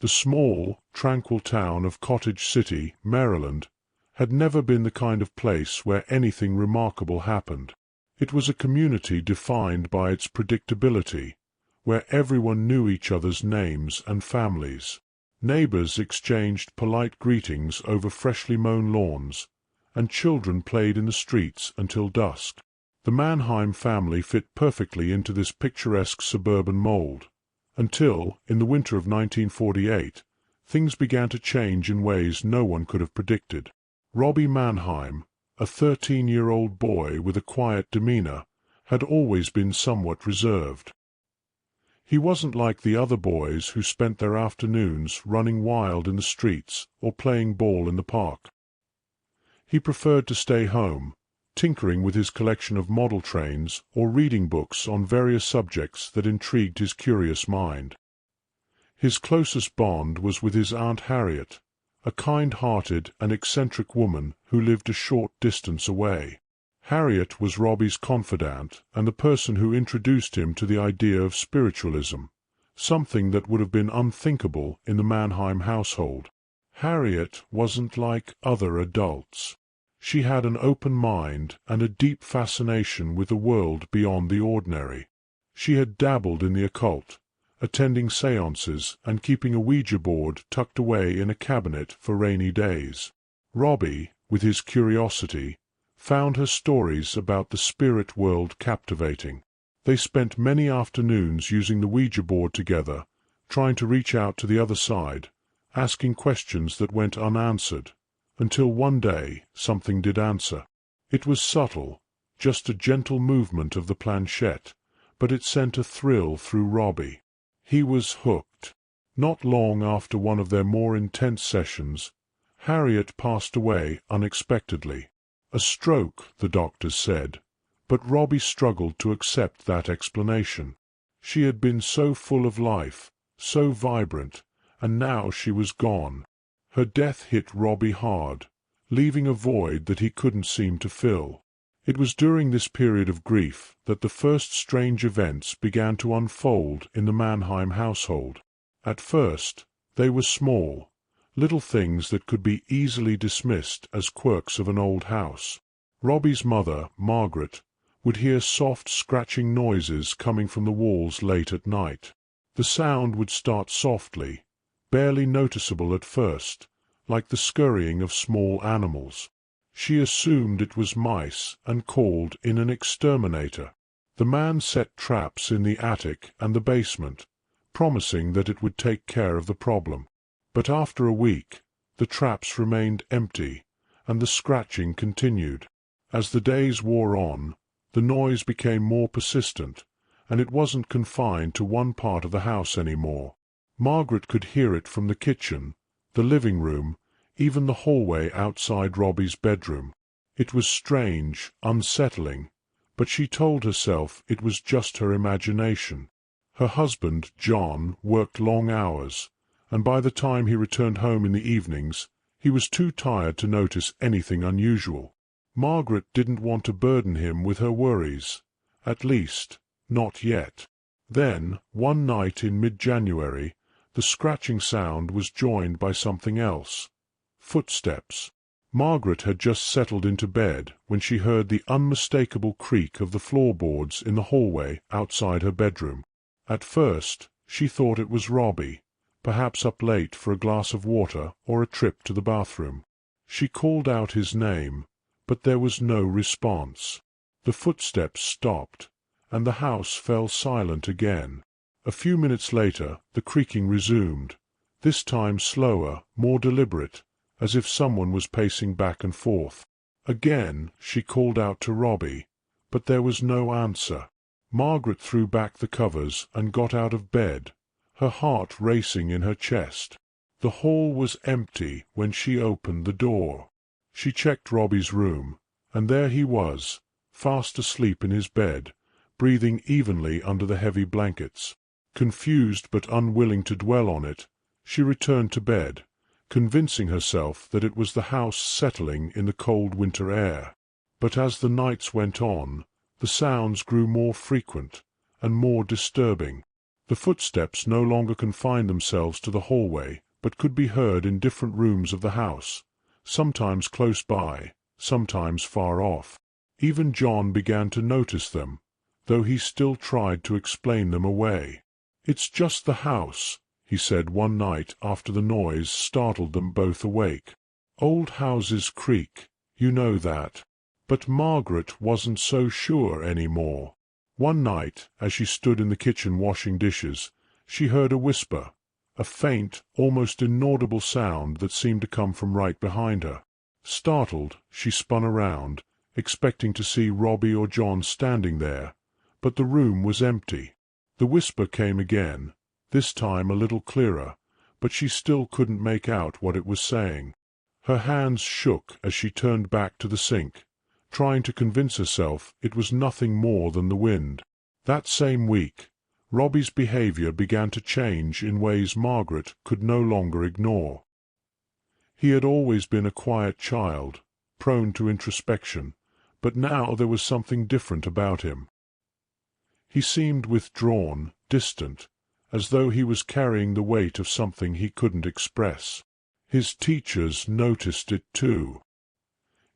The small, tranquil town of Cottage City, Maryland, had never been the kind of place where anything remarkable happened. It was a community defined by its predictability, where everyone knew each other's names and families. Neighbors exchanged polite greetings over freshly mown lawns, and children played in the streets until dusk. The Mannheim family fit perfectly into this picturesque suburban mold, until, in the winter of 1948, things began to change in ways no one could have predicted. Robbie Mannheim, a 13-year-old boy with a quiet demeanor, had always been somewhat reserved. He wasn't like the other boys who spent their afternoons running wild in the streets or playing ball in the park. He preferred to stay home, tinkering with his collection of model trains or reading books on various subjects that intrigued his curious mind. His closest bond was with his Aunt Harriet, a kind-hearted and eccentric woman who lived a short distance away. Harriet was Robbie's confidant and the person who introduced him to the idea of spiritualism, something that would have been unthinkable in the Mannheim household. Harriet wasn't like other adults. She had an open mind and a deep fascination with the world beyond the ordinary. She had dabbled in the occult, attending séances and keeping a Ouija board tucked away in a cabinet for rainy days. Robbie, with his curiosity, found her stories about the spirit world captivating. They spent many afternoons using the Ouija board together, trying to reach out to the other side, asking questions that went unanswered, until one day something did answer. It was subtle, just a gentle movement of the planchette, but it sent a thrill through Robbie. He was hooked. Not long after one of their more intense sessions, Harriet passed away unexpectedly. A stroke, the doctors said, but Robbie struggled to accept that explanation. She had been so full of life, so vibrant, and now she was gone. Her death hit Robbie hard, leaving a void that he couldn't seem to fill. It was during this period of grief that the first strange events began to unfold in the Mannheim household. At first, they were small, little things that could be easily dismissed as quirks of an old house. Robbie's mother, Margaret, would hear soft scratching noises coming from the walls late at night. The sound would start softly, barely noticeable at first, like the scurrying of small animals. She assumed it was mice and called in an exterminator. The man set traps in the attic and the basement, promising that it would take care of the problem. But after a week, the traps remained empty, and the scratching continued. As the days wore on, the noise became more persistent, and it wasn't confined to one part of the house anymore. Margaret could hear it from the kitchen, the living room, even the hallway outside Robbie's bedroom. It was strange, unsettling, but she told herself it was just her imagination. Her husband, John, worked long hours, and by the time he returned home in the evenings, he was too tired to notice anything unusual. Margaret didn't want to burden him with her worries, at least, not yet. Then, one night in mid-January, the scratching sound was joined by something else. Footsteps. Margaret had just settled into bed when she heard the unmistakable creak of the floorboards in the hallway outside her bedroom. At first, she thought it was Robbie, perhaps up late for a glass of water or a trip to the bathroom. She called out his name, but there was no response. The footsteps stopped, and the house fell silent again. A few minutes later, the creaking resumed, this time slower, more deliberate, as if someone was pacing back and forth. Again she called out to Robbie, but there was no answer. Margaret threw back the covers and got out of bed, her heart racing in her chest. The hall was empty when she opened the door. She checked Robbie's room, and there he was, fast asleep in his bed, breathing evenly under the heavy blankets. Confused but unwilling to dwell on it, she returned to bed, convincing herself that it was the house settling in the cold winter air. But as the nights went on, the sounds grew more frequent and more disturbing. The footsteps no longer confined themselves to the hallway, but could be heard in different rooms of the house, sometimes close by, sometimes far off. Even John began to notice them, though he still tried to explain them away. "It's just the house," he said one night after the noise startled them both awake. "Old houses creak, you know that." But Margaret wasn't so sure any more. One night, as she stood in the kitchen washing dishes, she heard a whisper, a faint, almost inaudible sound that seemed to come from right behind her. Startled, she spun around, expecting to see Robbie or John standing there, but the room was empty. The whisper came again, this time a little clearer, but she still couldn't make out what it was saying. Her hands shook as she turned back to the sink, trying to convince herself it was nothing more than the wind. That same week, Robbie's behavior began to change in ways Margaret could no longer ignore. He had always been a quiet child, prone to introspection, but now there was something different about him. He seemed withdrawn, distant, as though he was carrying the weight of something he couldn't express. His teachers noticed it too.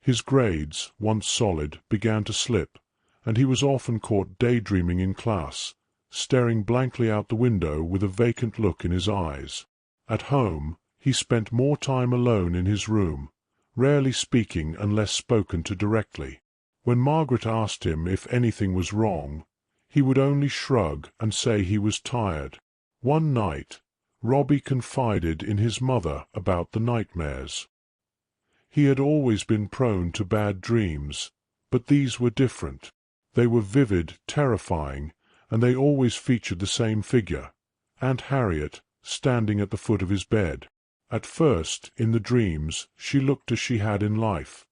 His grades, once solid, began to slip, and he was often caught daydreaming in class, staring blankly out the window with a vacant look in his eyes. At home, he spent more time alone in his room, rarely speaking unless spoken to directly. When Margaret asked him if anything was wrong, he would only shrug and say he was tired. One night, Robbie confided in his mother about the nightmares. He had always been prone to bad dreams, but these were different. They were vivid, terrifying, and they always featured the same figure, Aunt Harriet, standing at the foot of his bed. At first, in the dreams, she looked as she had in life,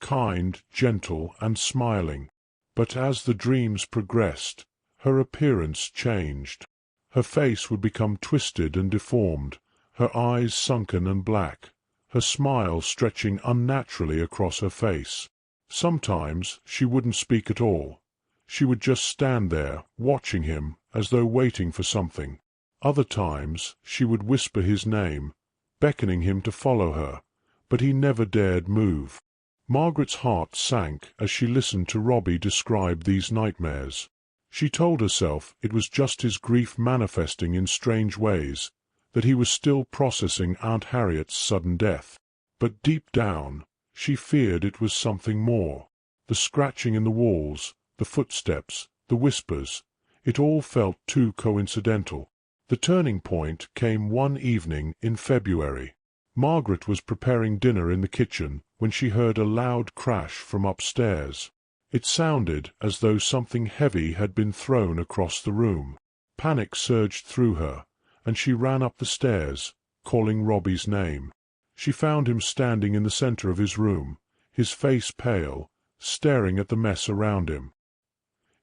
kind, gentle, and smiling. But as the dreams progressed, her appearance changed. Her face would become twisted and deformed, her eyes sunken and black, her smile stretching unnaturally across her face. Sometimes she wouldn't speak at all. She would just stand there, watching him, as though waiting for something. Other times she would whisper his name, beckoning him to follow her, but he never dared move. Margaret's heart sank as she listened to Robbie describe these nightmares. She told herself it was just his grief manifesting in strange ways, that he was still processing Aunt Harriet's sudden death. But deep down, she feared it was something more. The scratching in the walls, the footsteps, the whispers, it all felt too coincidental. The turning point came one evening in February. Margaret was preparing dinner in the kitchen when she heard a loud crash from upstairs. It sounded as though something heavy had been thrown across the room. Panic surged through her, and she ran up the stairs, calling Robbie's name. She found him standing in the center of his room, his face pale, staring at the mess around him.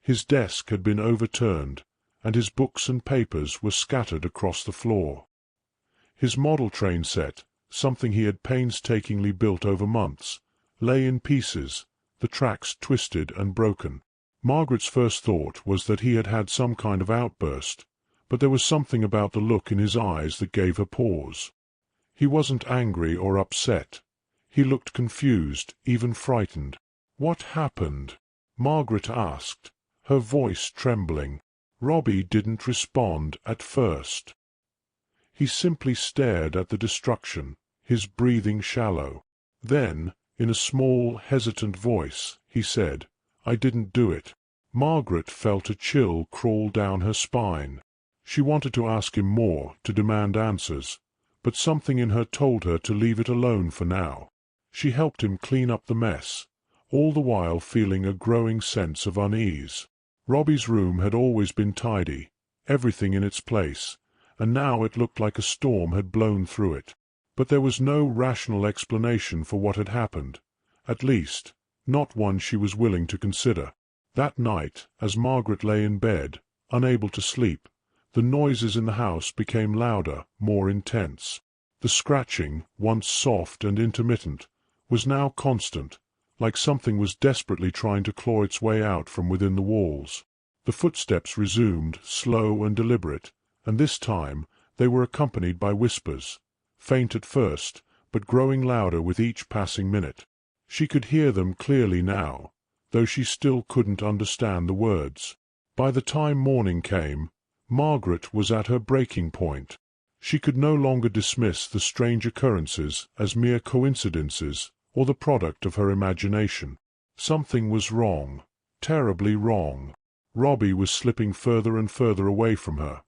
His desk had been overturned, and his books and papers were scattered across the floor. His model train set, something he had painstakingly built over months, lay in pieces, the tracks twisted and broken. Margaret's first thought was that he had had some kind of outburst, but there was something about the look in his eyes that gave her pause. He wasn't angry or upset. He looked confused, even frightened. "What happened?" Margaret asked, her voice trembling. Robbie didn't respond at first. He simply stared at the destruction, his breathing shallow. Then, in a small, hesitant voice, he said, "I didn't do it." Margaret felt a chill crawl down her spine. She wanted to ask him more, to demand answers, but something in her told her to leave it alone for now. She helped him clean up the mess, all the while feeling a growing sense of unease. Robbie's room had always been tidy, everything in its place, and now it looked like a storm had blown through it. But there was no rational explanation for what had happened, at least, not one she was willing to consider. That night, as Margaret lay in bed, unable to sleep, the noises in the house became louder, more intense. The scratching, once soft and intermittent, was now constant, like something was desperately trying to claw its way out from within the walls. The footsteps resumed, slow and deliberate, and this time they were accompanied by whispers, faint at first, but growing louder with each passing minute. She could hear them clearly now, though she still couldn't understand the words. By the time morning came, Margaret was at her breaking point. She could no longer dismiss the strange occurrences as mere coincidences or the product of her imagination. Something was wrong, terribly wrong. Robbie was slipping further and further away from her,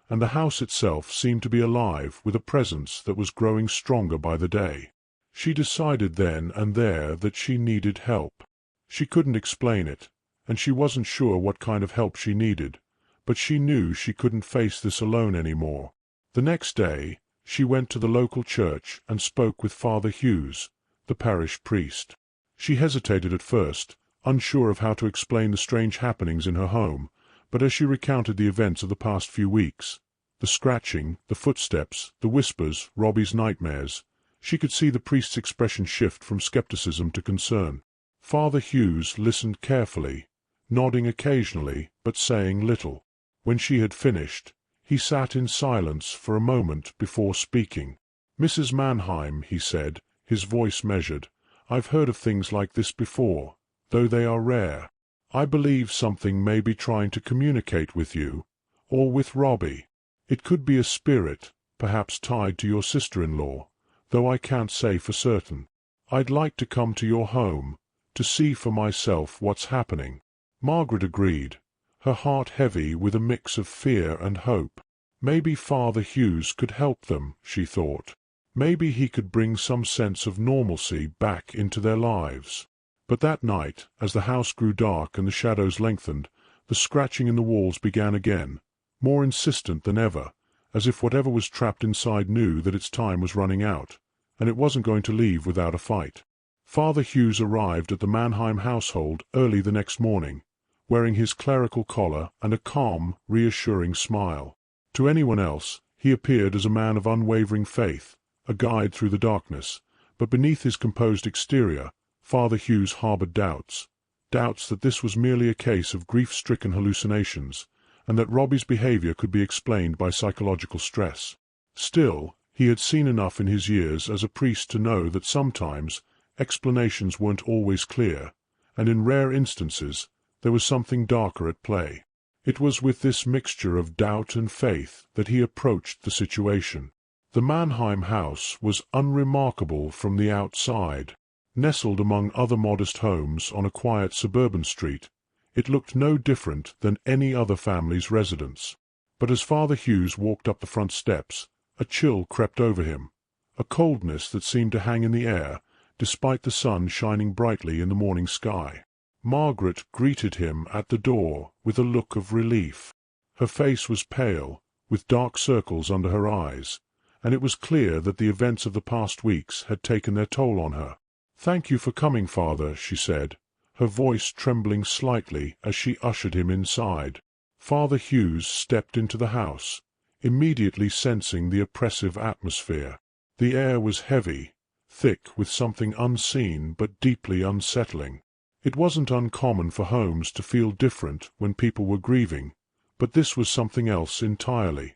and the house itself seemed to be alive with a presence that was growing stronger by the day. She decided then and there that she needed help. She couldn't explain it, and she wasn't sure what kind of help she needed, but she knew she couldn't face this alone anymore. The next day, she went to the local church and spoke with Father Hughes, the parish priest. She hesitated at first, unsure of how to explain the strange happenings in her home, but as she recounted the events of the past few weeks, the scratching, the footsteps, the whispers, Robbie's nightmares, she could see the priest's expression shift from skepticism to concern. Father Hughes listened carefully, nodding occasionally but saying little. When she had finished, he sat in silence for a moment before speaking. "Mrs. Mannheim," he said, his voice measured, "I've heard of things like this before, though they are rare. I believe something may be trying to communicate with you, or with Robbie. It could be a spirit, perhaps tied to your sister-in-law, though I can't say for certain. I'd like to come to your home, to see for myself what's happening." Margaret agreed, her heart heavy with a mix of fear and hope. Maybe Father Hughes could help them, she thought. Maybe he could bring some sense of normalcy back into their lives. But that night, as the house grew dark and the shadows lengthened, the scratching in the walls began again, more insistent than ever, as if whatever was trapped inside knew that its time was running out, and it wasn't going to leave without a fight. Father Hughes arrived at the Mannheim household early the next morning, wearing his clerical collar and a calm, reassuring smile. To anyone else, he appeared as a man of unwavering faith, a guide through the darkness, but beneath his composed exterior, Father Hughes harbored doubts that this was merely a case of grief-stricken hallucinations, and that Robbie's behavior could be explained by psychological stress. Still, he had seen enough in his years as a priest to know that sometimes explanations weren't always clear, and in rare instances there was something darker at play. It was with this mixture of doubt and faith that he approached the situation. The Mannheim house was unremarkable from the outside. Nestled among other modest homes on a quiet suburban street, it looked no different than any other family's residence. But as Father Hughes walked up the front steps, a chill crept over him, a coldness that seemed to hang in the air, despite the sun shining brightly in the morning sky. Margaret greeted him at the door with a look of relief. Her face was pale, with dark circles under her eyes, and it was clear that the events of the past weeks had taken their toll on her. "Thank you for coming, Father," she said, her voice trembling slightly as she ushered him inside. Father Hughes stepped into the house, immediately sensing the oppressive atmosphere. The air was heavy, thick with something unseen but deeply unsettling. It wasn't uncommon for homes to feel different when people were grieving, but this was something else entirely.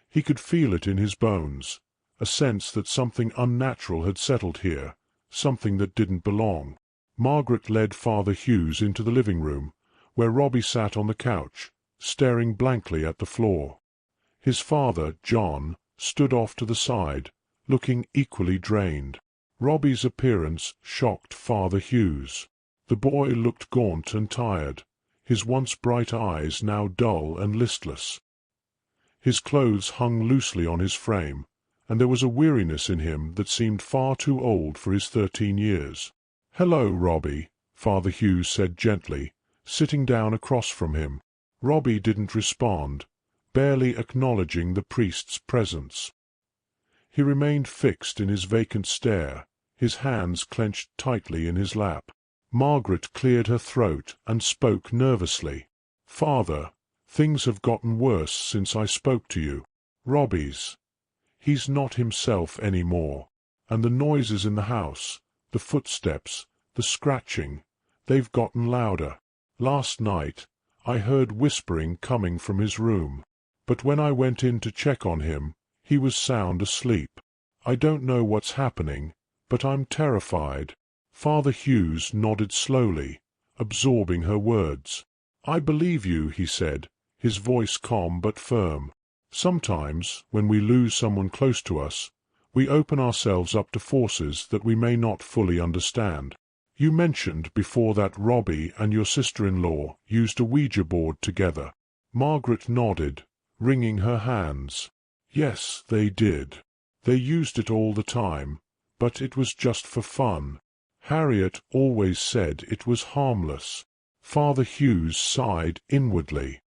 He could feel it in his bones, a sense that something unnatural had settled here, something that didn't belong. Margaret led Father Hughes into the living room, where Robbie sat on the couch, staring blankly at the floor. His father, John, stood off to the side, looking equally drained. Robbie's appearance shocked Father Hughes. The boy looked gaunt and tired, his once bright eyes now dull and listless. His clothes hung loosely on his frame, and there was a weariness in him that seemed far too old for his 13 years. "Hello, Robbie," Father Hughes said gently, sitting down across from him. Robbie didn't respond, barely acknowledging the priest's presence. He remained fixed in his vacant stare, his hands clenched tightly in his lap. Margaret cleared her throat and spoke nervously. "Father, things have gotten worse since I spoke to you. He's not himself any more. And the noises in the house, the footsteps, the scratching, they've gotten louder. Last night, I heard whispering coming from his room." but when I went in to check on him, he was sound asleep. I don't know what's happening, but I'm terrified." Father Hughes nodded slowly, absorbing her words. "I believe you," he said, his voice calm but firm. "Sometimes, when we lose someone close to us, we open ourselves up to forces that we may not fully understand. You mentioned before that Robbie and your sister-in-law used a Ouija board together." Margaret nodded, wringing her hands. "Yes, they did. They used it all the time, but it was just for fun. Harriet always said it was harmless." Father Hughes sighed inwardly.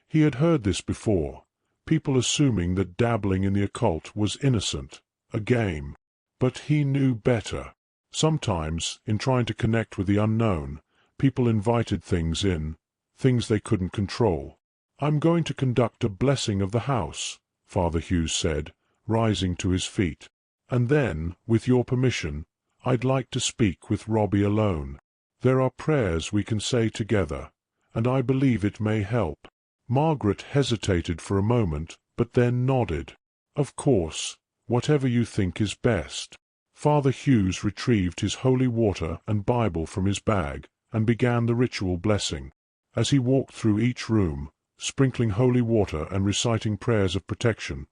He had heard this before, people assuming that dabbling in the occult was innocent, a game. But he knew better. Sometimes, in trying to connect with the unknown, people invited things in, things they couldn't control. "I'm going to conduct a blessing of the house," Father Hughes said, rising to his feet. "And then, with your permission, I'd like to speak with Robbie alone. There are prayers we can say together, and I believe it may help." Margaret hesitated for a moment, but then nodded. "Of course, whatever you think is best." Father Hughes retrieved his holy water and Bible from his bag and began the ritual blessing. As he walked through each room, sprinkling holy water and reciting prayers of protection,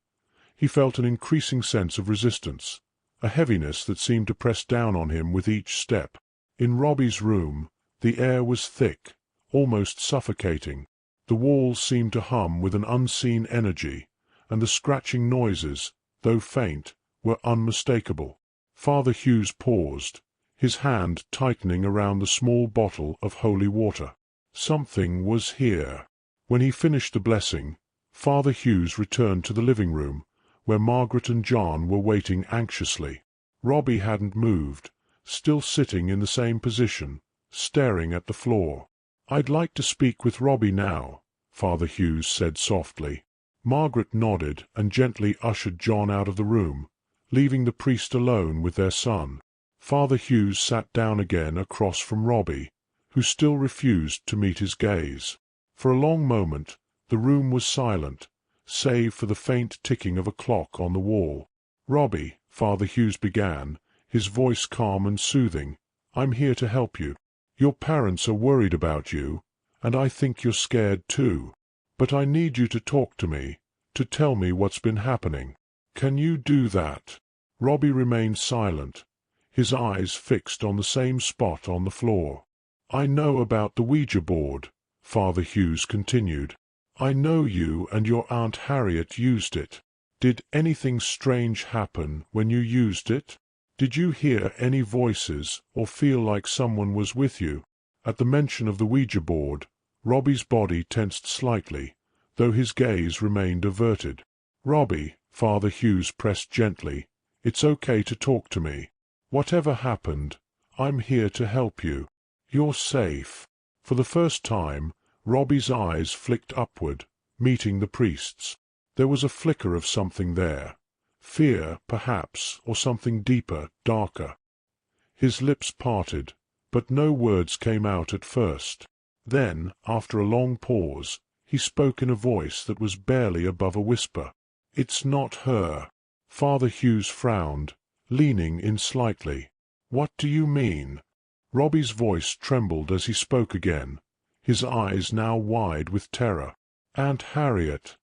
he felt an increasing sense of resistance, a heaviness that seemed to press down on him with each step. In Robbie's room, the air was thick, almost suffocating. The walls seemed to hum with an unseen energy, and the scratching noises, though faint, were unmistakable. Father Hughes paused, his hand tightening around the small bottle of holy water. Something was here. When he finished the blessing, Father Hughes returned to the living room, where Margaret and John were waiting anxiously. Robbie hadn't moved, still sitting in the same position, staring at the floor. "I'd like to speak with Robbie now," Father Hughes said softly. Margaret nodded and gently ushered John out of the room, leaving the priest alone with their son. Father Hughes sat down again across from Robbie, who still refused to meet his gaze. For a long moment the room was silent, save for the faint ticking of a clock on the wall. "Robbie," Father Hughes began, his voice calm and soothing, "I'm here to help you. Your parents are worried about you, and I think you're scared too. But I need you to talk to me, to tell me what's been happening. Can you do that?" Robbie remained silent, his eyes fixed on the same spot on the floor. "I know about the Ouija board," Father Hughes continued. "I know you and your Aunt Harriet used it. Did anything strange happen when you used it? Did you hear any voices or feel like someone was with you?" At the mention of the Ouija board, Robbie's body tensed slightly, though his gaze remained averted. "Robbie," Father Hughes pressed gently, "it's okay to talk to me. Whatever happened, I'm here to help you. You're safe." For the first time, Robbie's eyes flicked upward, meeting the priest's. There was a flicker of something there. Fear, perhaps, or something deeper, darker. His lips parted, but no words came out at first. Then, after a long pause, he spoke in a voice that was barely above a whisper. "It's not her." Father Hughes frowned, leaning in slightly. "What do you mean?" Robbie's voice trembled as he spoke again, his eyes now wide with terror. "Aunt Harriet.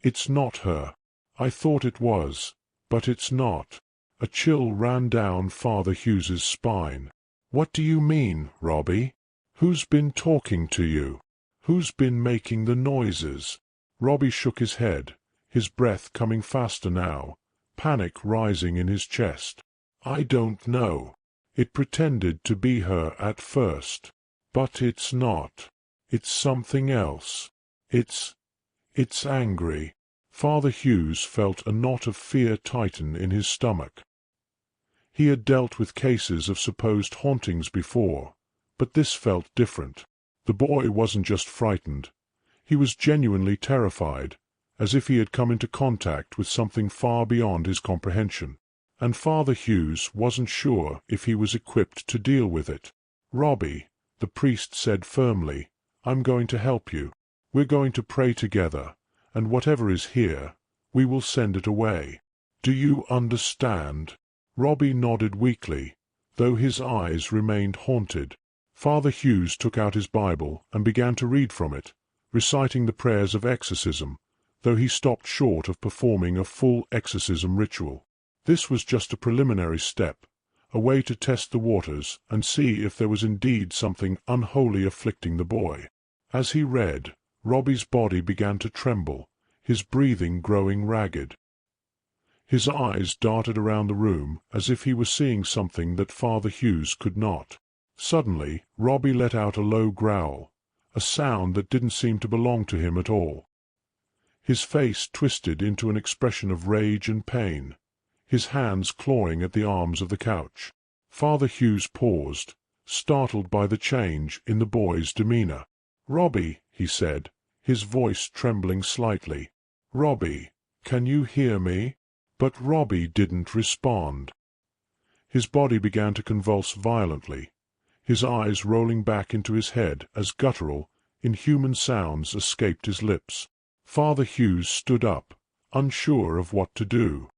It's not her. I thought it was, but it's not." A chill ran down Father Hughes's spine. "What do you mean, Robbie? Who's been talking to you? Who's been making the noises?" Robbie shook his head, his breath coming faster now, panic rising in his chest. "I don't know. It pretended to be her at first. But it's not. It's something else. It's angry." Father Hughes felt a knot of fear tighten in his stomach. He had dealt with cases of supposed hauntings before, but this felt different. The boy wasn't just frightened. He was genuinely terrified, as if he had come into contact with something far beyond his comprehension. And Father Hughes wasn't sure if he was equipped to deal with it. "Robbie," the priest said firmly, "I'm going to help you. We're going to pray together, and whatever is here, we will send it away. Do you understand?" Robbie nodded weakly, though his eyes remained haunted. Father Hughes took out his Bible and began to read from it, reciting the prayers of exorcism, though he stopped short of performing a full exorcism ritual. This was just a preliminary step, a way to test the waters and see if there was indeed something unholy afflicting the boy. As he read, Robbie's body began to tremble, his breathing growing ragged. His eyes darted around the room as if he were seeing something that Father Hughes could not. Suddenly, Robbie let out a low growl, a sound that didn't seem to belong to him at all. His face twisted into an expression of rage and pain, his hands clawing at the arms of the couch. Father Hughes paused, startled by the change in the boy's demeanor. "Robbie," he said, his voice trembling slightly. "Robbie, can you hear me?" But Robbie didn't respond. His body began to convulse violently, his eyes rolling back into his head as guttural, inhuman sounds escaped his lips. Father Hughes stood up, unsure of what to do.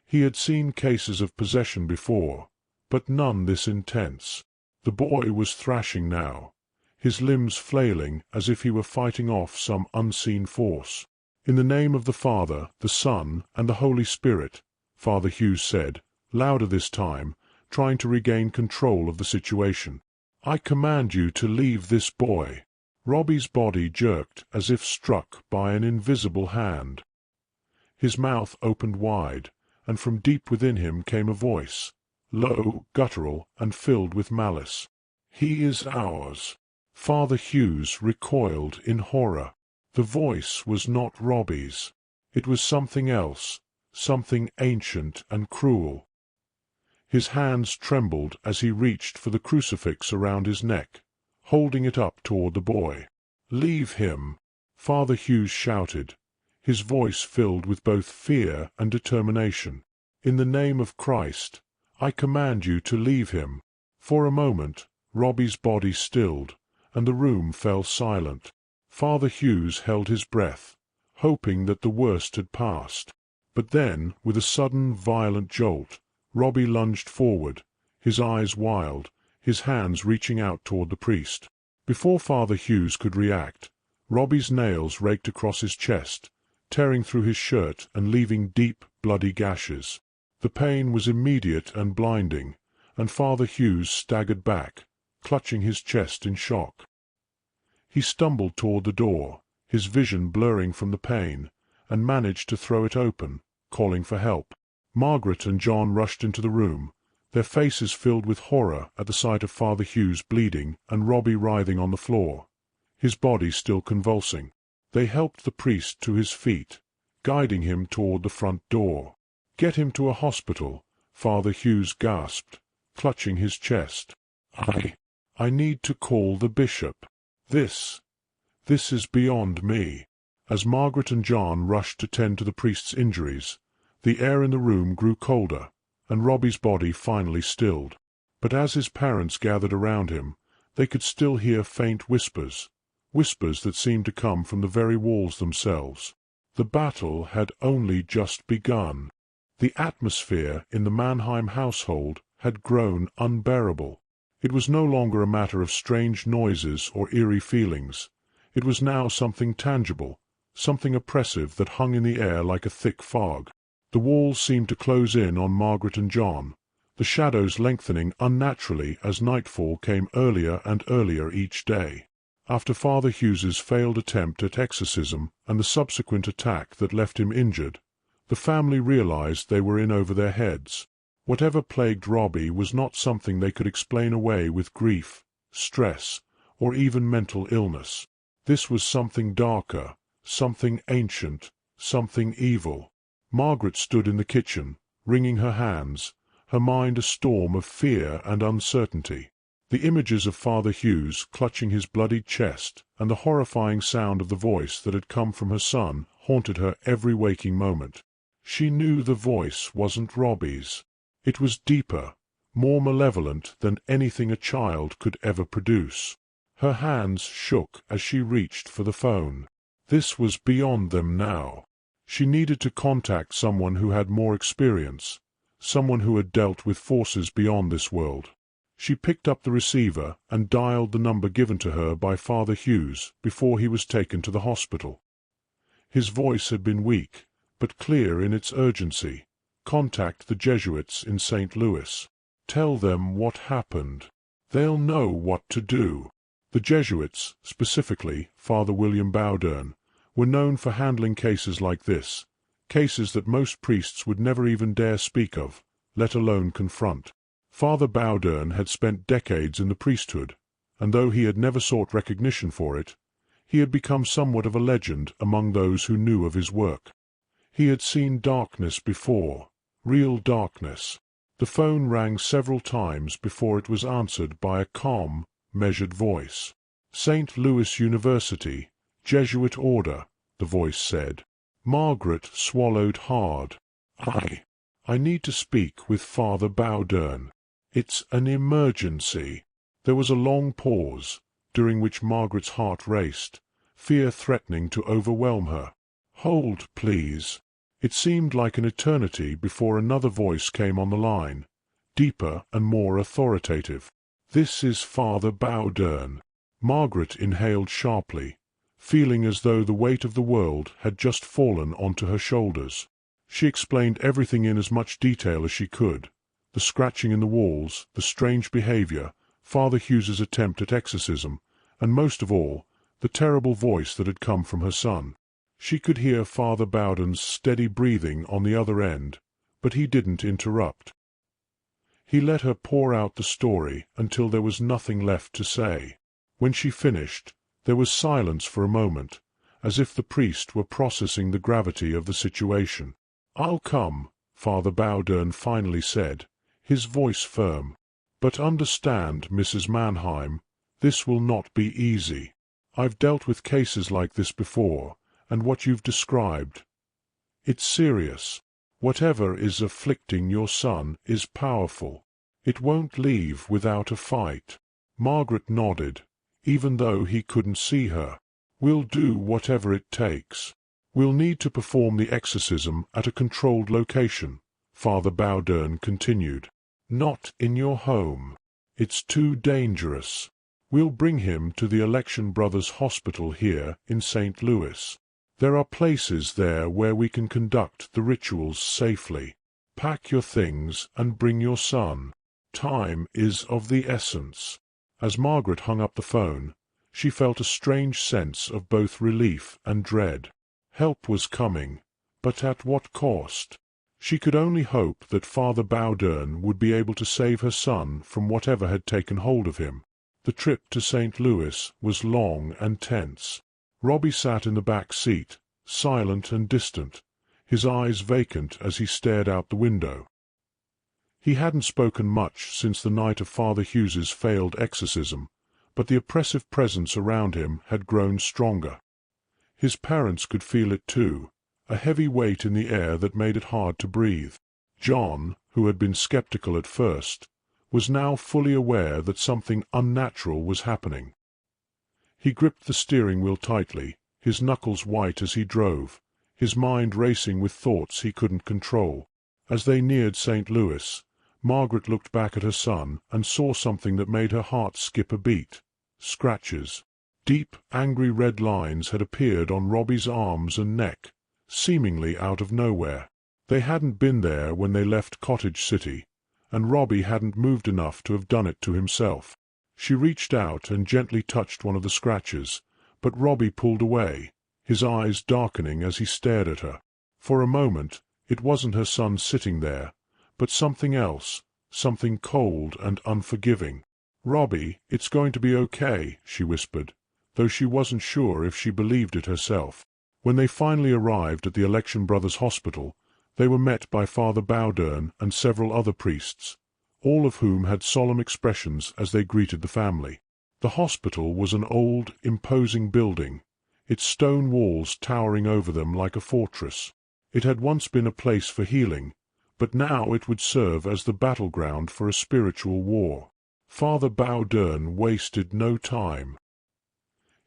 He had seen cases of possession before, but none this intense. The boy was thrashing now, his limbs flailing as if he were fighting off some unseen force. "In the name of the Father, the Son, and the Holy Spirit," Father Hughes said, louder this time, trying to regain control of the situation, "I command you to leave this boy." Robbie's body jerked as if struck by an invisible hand. His mouth opened wide, and from deep within him came a voice, low, guttural, and filled with malice. "He is ours." Father Hughes recoiled in horror. The voice was not Robbie's. It was something else, something ancient and cruel. His hands trembled as he reached for the crucifix around his neck, holding it up toward the boy. "Leave him!" Father Hughes shouted, his voice filled with both fear and determination. "In the name of Christ, I command you to leave him." For a moment, Robbie's body stilled, and the room fell silent. Father Hughes held his breath, hoping that the worst had passed. But then, with a sudden, violent jolt, Robbie lunged forward, his eyes wild, his hands reaching out toward the priest. Before Father Hughes could react, Robbie's nails raked across his chest, tearing through his shirt and leaving deep, bloody gashes. The pain was immediate and blinding, and Father Hughes staggered back, clutching his chest in shock. He stumbled toward the door, his vision blurring from the pain, and managed to throw it open, calling for help. Margaret and John rushed into the room, their faces filled with horror at the sight of Father Hughes bleeding and Robbie writhing on the floor, his body still convulsing. They helped the priest to his feet, guiding him toward the front door. "Get him to a hospital," Father Hughes gasped, clutching his chest. I need to call the bishop. This is beyond me." As Margaret and John rushed to tend to the priest's injuries, the air in the room grew colder, and Robbie's body finally stilled. But as his parents gathered around him, they could still hear faint whispers, whispers that seemed to come from the very walls themselves. The battle had only just begun. The atmosphere in the Mannheim household had grown unbearable. It was no longer a matter of strange noises or eerie feelings. It was now something tangible, something oppressive that hung in the air like a thick fog. The walls seemed to close in on Margaret and John, the shadows lengthening unnaturally as nightfall came earlier and earlier each day. After Father Hughes's failed attempt at exorcism and the subsequent attack that left him injured, the family realized they were in over their heads. Whatever plagued Robbie was not something they could explain away with grief, stress, or even mental illness. This was something darker, something ancient, something evil. Margaret stood in the kitchen, wringing her hands, her mind a storm of fear and uncertainty. The images of Father Hughes clutching his bloodied chest and the horrifying sound of the voice that had come from her son haunted her every waking moment. She knew the voice wasn't Robbie's. It was deeper, more malevolent than anything a child could ever produce. Her hands shook as she reached for the phone. This was beyond them now. She needed to contact someone who had more experience, someone who had dealt with forces beyond this world. She picked up the receiver and dialed the number given to her by Father Hughes before he was taken to the hospital. His voice had been weak, but clear in its urgency. Contact the Jesuits in St. Louis. Tell them what happened. They'll know what to do. The Jesuits, specifically Father William Bowdern, were known for handling cases like this, cases that most priests would never even dare speak of, let alone confront. Father Bowdern had spent decades in the priesthood, and though he had never sought recognition for it, he had become somewhat of a legend among those who knew of his work. He had seen darkness before, real darkness. The phone rang several times before it was answered by a calm, measured voice. "St. Louis University, Jesuit Order," the voice said. Margaret swallowed hard. I need to speak with Father Bowdern. It's an emergency." There was a long pause, during which Margaret's heart raced, fear threatening to overwhelm her. "Hold, please." It seemed like an eternity before another voice came on the line, deeper and more authoritative. "This is Father Bowdern." Margaret inhaled sharply, feeling as though the weight of the world had just fallen onto her shoulders. She explained everything in as much detail as she could. The scratching in the walls, the strange behavior, Father Hughes's attempt at exorcism, and most of all, the terrible voice that had come from her son. She could hear Father Bowdern's steady breathing on the other end, but he didn't interrupt. He let her pour out the story until there was nothing left to say. When she finished, there was silence for a moment, as if the priest were processing the gravity of the situation. "I'll come," Father Bowdern finally said, his voice firm. "But understand, Mrs. Mannheim, this will not be easy. I've dealt with cases like this before, and what you've described. It's serious. Whatever is afflicting your son is powerful. It won't leave without a fight." Margaret nodded, even though he couldn't see her. "We'll do whatever it takes. We'll need to perform the exorcism at a controlled location," Father Bowdern continued. "Not in your home. It's too dangerous. We'll bring him to the Election Brothers Hospital here in St. Louis. There are places there where we can conduct the rituals safely. Pack your things and bring your son. Time is of the essence." As Margaret hung up the phone, she felt a strange sense of both relief and dread. Help was coming, but at what cost? She could only hope that Father Bowdern would be able to save her son from whatever had taken hold of him. The trip to St. Louis was long and tense. Robbie sat in the back seat, silent and distant, his eyes vacant as he stared out the window. He hadn't spoken much since the night of Father Hughes's failed exorcism, but the oppressive presence around him had grown stronger. His parents could feel it too, a heavy weight in the air that made it hard to breathe. John, who had been skeptical at first, was now fully aware that something unnatural was happening. He gripped the steering wheel tightly, his knuckles white as he drove, his mind racing with thoughts he couldn't control. As they neared St. Louis, Margaret looked back at her son and saw something that made her heart skip a beat. Scratches. Deep, angry red lines had appeared on Robbie's arms and neck, seemingly out of nowhere. They hadn't been there when they left Cottage City, and Robbie hadn't moved enough to have done it to himself. She reached out and gently touched one of the scratches, but Robbie pulled away, his eyes darkening as he stared at her. For a moment, it wasn't her son sitting there, but something else, something cold and unforgiving. "Robbie, it's going to be okay," she whispered, though she wasn't sure if she believed it herself. When they finally arrived at the Election Brothers Hospital, they were met by Father Bowdern and several other priests, all of whom had solemn expressions as they greeted the family. The hospital was an old, imposing building, its stone walls towering over them like a fortress. It had once been a place for healing, but now it would serve as the battleground for a spiritual war. Father Bowdern wasted no time.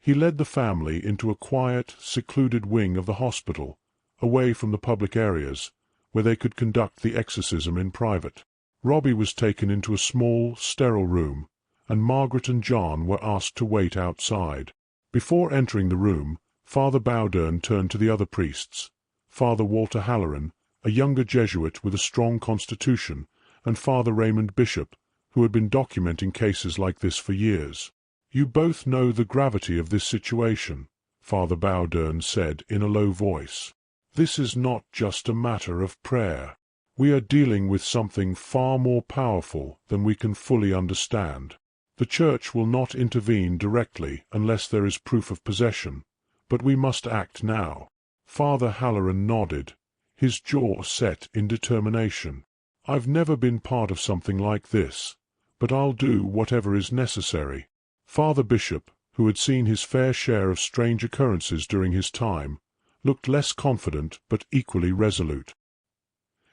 He led the family into a quiet, secluded wing of the hospital, away from the public areas, where they could conduct the exorcism in private. Robbie was taken into a small, sterile room, and Margaret and John were asked to wait outside. Before entering the room, Father Bowdern turned to the other priests, Father Walter Halloran, a younger Jesuit with a strong constitution, and Father Raymond Bishop, who had been documenting cases like this for years. "You both know the gravity of this situation," Father Bowdern said in a low voice. "This is not just a matter of prayer. We are dealing with something far more powerful than we can fully understand. The Church will not intervene directly unless there is proof of possession, but we must act now." Father Halloran nodded, his jaw set in determination. "I've never been part of something like this, but I'll do whatever is necessary." Father Bishop, who had seen his fair share of strange occurrences during his time, looked less confident but equally resolute.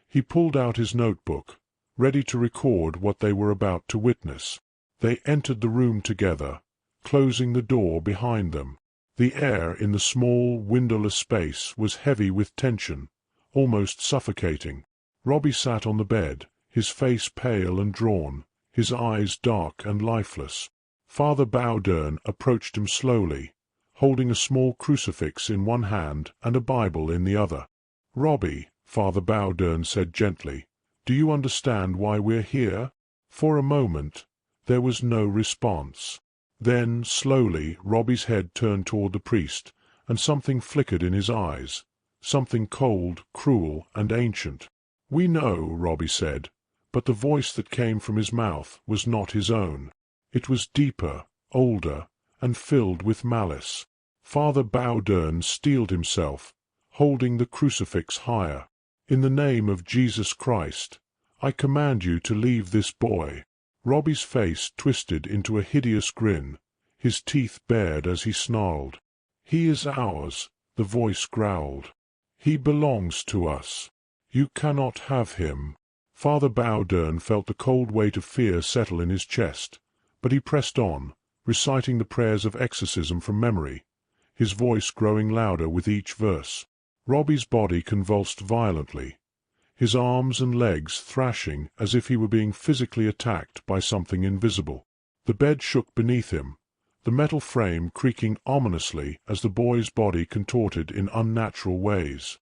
He pulled out his notebook, ready to record what they were about to witness. They entered the room together, closing the door behind them. The air in the small, windowless space was heavy with tension, almost suffocating. Robbie sat on the bed, his face pale and drawn, his eyes dark and lifeless. Father Bowdern approached him slowly, holding a small crucifix in one hand and a Bible in the other. "Robbie," Father Bowdern said gently, "do you understand why we're here?" For a moment there was no response. Then, slowly, Robbie's head turned toward the priest, and something flickered in his eyes, something cold, cruel, and ancient. "We know," Robbie said, but the voice that came from his mouth was not his own. It was deeper, older, and filled with malice. Father Bowdern steeled himself, holding the crucifix higher. "In the name of Jesus Christ, I command you to leave this boy." Robbie's face twisted into a hideous grin, his teeth bared as he snarled. "He is ours," the voice growled. "He belongs to us. You cannot have him." Father Bowdern felt the cold weight of fear settle in his chest, but he pressed on, reciting the prayers of exorcism from memory, his voice growing louder with each verse. Robbie's body convulsed violently, his arms and legs thrashing as if he were being physically attacked by something invisible. The bed shook beneath him, the metal frame creaking ominously as the boy's body contorted in unnatural ways.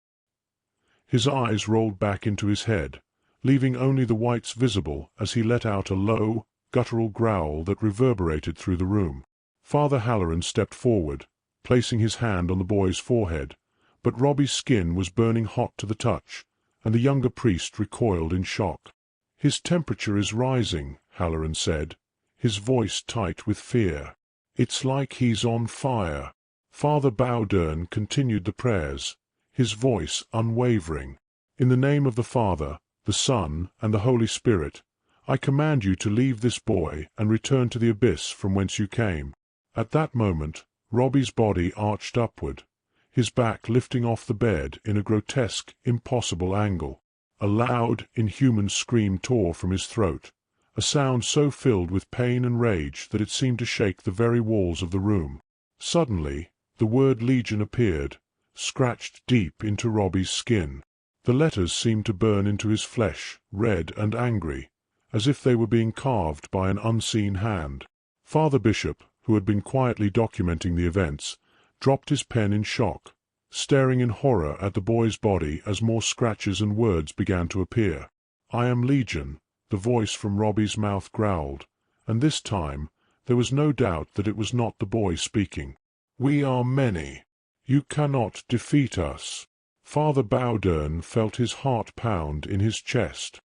His eyes rolled back into his head, leaving only the whites visible as he let out a low, guttural growl that reverberated through the room. Father Halloran stepped forward, placing his hand on the boy's forehead, but Robbie's skin was burning hot to the touch, and the younger priest recoiled in shock. "His temperature is rising," Halloran said, his voice tight with fear. "It's like he's on fire." Father Bowdern continued the prayers, his voice unwavering. "In the name of the Father, the Son, and the Holy Spirit, I command you to leave this boy and return to the abyss from whence you came." At that moment, Robbie's body arched upward, his back lifting off the bed in a grotesque, impossible angle. A loud, inhuman scream tore from his throat, a sound so filled with pain and rage that it seemed to shake the very walls of the room. Suddenly, the word Legion appeared, scratched deep into Robbie's skin. The letters seemed to burn into his flesh, red and angry, as if they were being carved by an unseen hand. Father Bishop, who had been quietly documenting the events, dropped his pen in shock, staring in horror at the boy's body as more scratches and words began to appear. "I am Legion," the voice from Robbie's mouth growled, and this time there was no doubt that it was not the boy speaking. "We are many. You cannot defeat us." Father Bowdern felt his heart pound in his chest.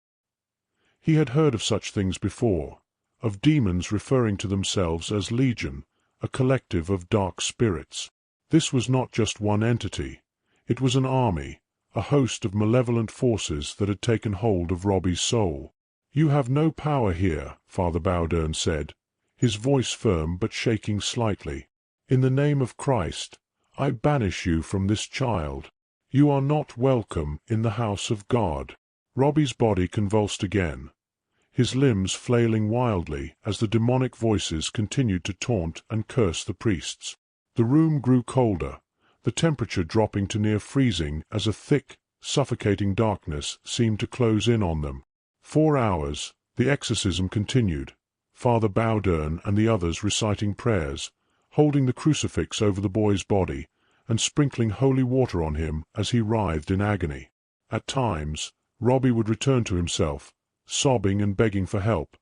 He had heard of such things before, of demons referring to themselves as Legion, a collective of dark spirits. This was not just one entity. It was an army, a host of malevolent forces that had taken hold of Robbie's soul. "You have no power here," Father Bowdern said, his voice firm but shaking slightly. "In the name of Christ, I banish you from this child. You are not welcome in the house of God." Robbie's body convulsed again, his limbs flailing wildly as the demonic voices continued to taunt and curse the priests. The room grew colder, the temperature dropping to near freezing as a thick, suffocating darkness seemed to close in on them. 4 hours, the exorcism continued, Father Bowdern and the others reciting prayers, holding the crucifix over the boy's body, and sprinkling holy water on him as he writhed in agony. At times, Robbie would return to himself, sobbing and begging for help,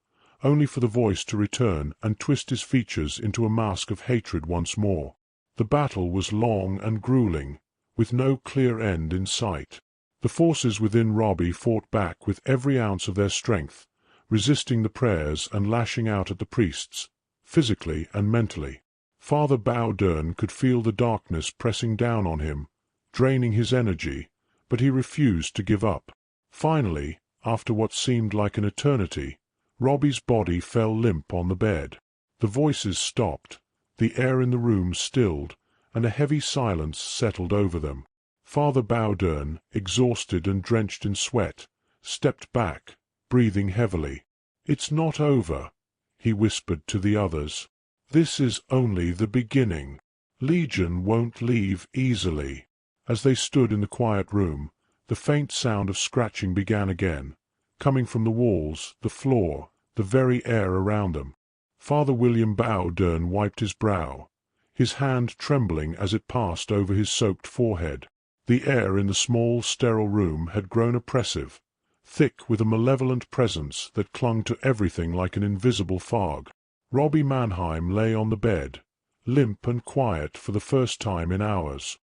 only for the voice to return and twist his features into a mask of hatred once more. The battle was long and grueling, with no clear end in sight. The forces within Robbie fought back with every ounce of their strength, resisting the prayers and lashing out at the priests, physically and mentally. Father Bowdern could feel the darkness pressing down on him, draining his energy, but he refused to give up. Finally, after what seemed like an eternity, Robbie's body fell limp on the bed. The voices stopped, the air in the room stilled, and a heavy silence settled over them. Father Bowdern, exhausted and drenched in sweat, stepped back, breathing heavily. "It's not over," he whispered to the others. "This is only the beginning. Legion won't leave easily." As they stood in the quiet room, the faint sound of scratching began again, coming from the walls, the floor, the very air around them. Father William Bowdern wiped his brow, his hand trembling as it passed over his soaked forehead. The air in the small, sterile room had grown oppressive, thick with a malevolent presence that clung to everything like an invisible fog. Robbie Mannheim lay on the bed, limp and quiet for the first time in hours.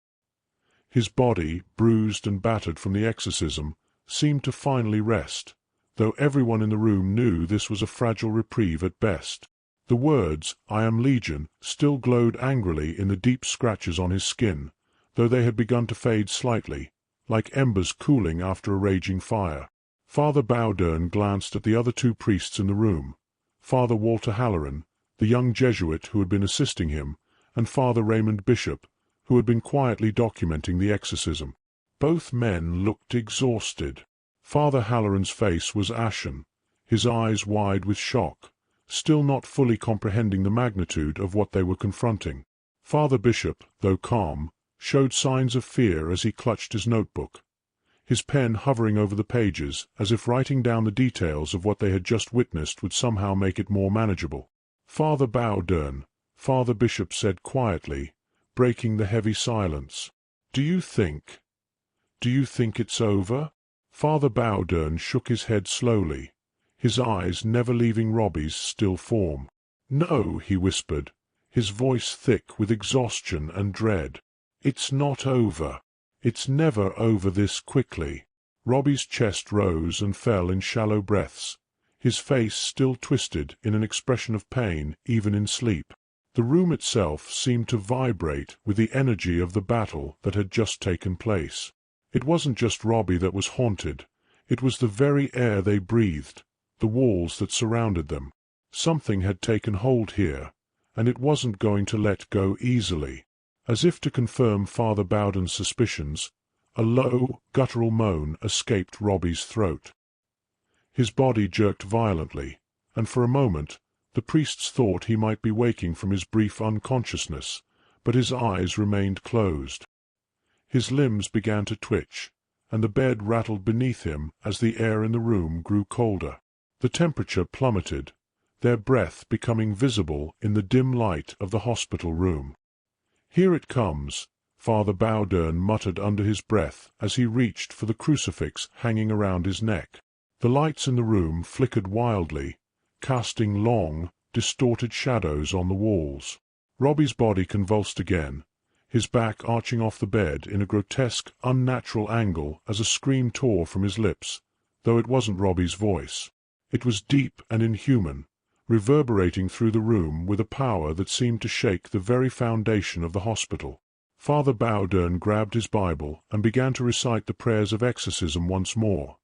His body, bruised and battered from the exorcism, seemed to finally rest, though everyone in the room knew this was a fragile reprieve at best. The words, "I am Legion," still glowed angrily in the deep scratches on his skin, though they had begun to fade slightly, like embers cooling after a raging fire. Father Bowdern glanced at the other 2 priests in the room, Father Walter Halloran, the young Jesuit who had been assisting him, and Father Raymond Bishop, who had been quietly documenting the exorcism. Both men looked exhausted. Father Halloran's face was ashen, his eyes wide with shock, still not fully comprehending the magnitude of what they were confronting. Father Bishop, though calm, showed signs of fear as he clutched his notebook, his pen hovering over the pages as if writing down the details of what they had just witnessed would somehow make it more manageable. "Father Bowdern," Father Bishop said quietly, breaking the heavy silence, Do you think it's over?" Father Bowdern shook his head slowly, his eyes never leaving Robbie's still form. "No," he whispered, his voice thick with exhaustion and dread. "It's not over. It's never over this quickly." Robbie's chest rose and fell in shallow breaths, his face still twisted in an expression of pain even in sleep. The room itself seemed to vibrate with the energy of the battle that had just taken place. It wasn't just Robbie that was haunted, it was the very air they breathed, the walls that surrounded them. Something had taken hold here, and it wasn't going to let go easily. As if to confirm Father Bowdern's suspicions, a low, guttural moan escaped Robbie's throat. His body jerked violently, and for a moment the priests thought he might be waking from his brief unconsciousness, but his eyes remained closed. His limbs began to twitch, and the bed rattled beneath him as the air in the room grew colder. The temperature plummeted, their breath becoming visible in the dim light of the hospital room. "Here it comes," Father Bowdern muttered under his breath as he reached for the crucifix hanging around his neck. The lights in the room flickered wildly, casting long, distorted shadows on the walls. Robbie's body convulsed again, his back arching off the bed in a grotesque, unnatural angle as a scream tore from his lips, though it wasn't Robbie's voice. It was deep and inhuman, reverberating through the room with a power that seemed to shake the very foundation of the hospital. Father Bowdern grabbed his Bible and began to recite the prayers of exorcism once more,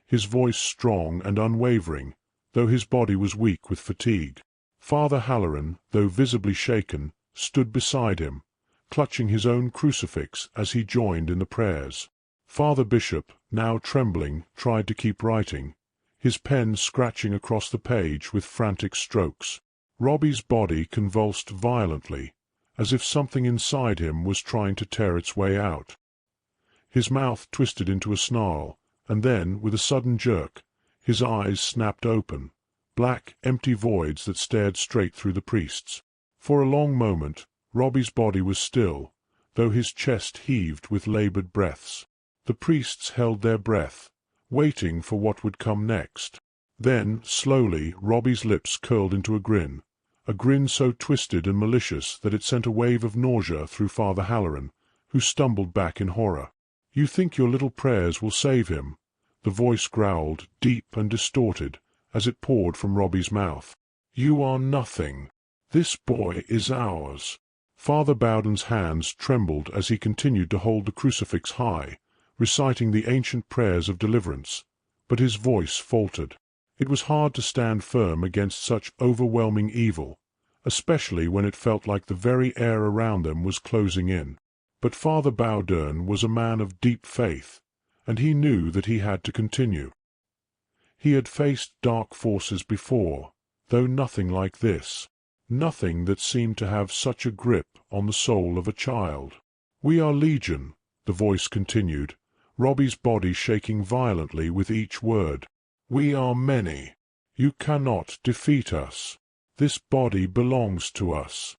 his voice strong and unwavering, though his body was weak with fatigue. Father Halloran, though visibly shaken, stood beside him, clutching his own crucifix as he joined in the prayers. Father Bishop, now trembling, tried to keep writing, his pen scratching across the page with frantic strokes. Robbie's body convulsed violently, as if something inside him was trying to tear its way out. His mouth twisted into a snarl, and then, with a sudden jerk, his eyes snapped open, black, empty voids that stared straight through the priest's. For a long moment, Robbie's body was still, though his chest heaved with labored breaths. The priests held their breath, waiting for what would come next. Then, slowly, Robbie's lips curled into a grin so twisted and malicious that it sent a wave of nausea through Father Halloran, who stumbled back in horror. "You think your little prayers will save him?" The voice growled, deep and distorted, as it poured from Robbie's mouth. "You are nothing. This boy is ours." Father Bowden's hands trembled as he continued to hold the crucifix high, reciting the ancient prayers of deliverance, but his voice faltered. It was hard to stand firm against such overwhelming evil, especially when it felt like the very air around them was closing in. But Father Bowden was a man of deep faith, and he knew that he had to continue. He had faced dark forces before, though nothing like this. Nothing that seemed to have such a grip on the soul of a child. "We are legion," the voice continued, Robbie's body shaking violently with each word. "We are many. You cannot defeat us. This body belongs to us.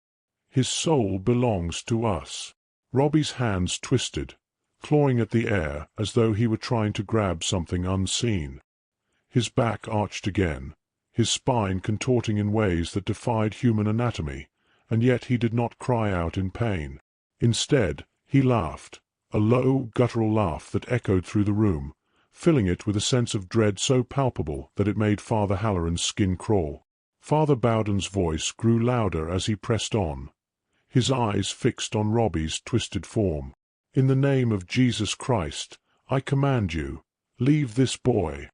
His soul belongs to us." Robbie's hands twisted, clawing at the air as though he were trying to grab something unseen. His back arched again, his spine contorting in ways that defied human anatomy, and yet he did not cry out in pain. Instead, he laughed, a low, guttural laugh that echoed through the room, filling it with a sense of dread so palpable that it made Father Halloran's skin crawl. Father Bowden's voice grew louder as he pressed on, his eyes fixed on Robbie's twisted form. "In the name of Jesus Christ, I command you, leave this boy.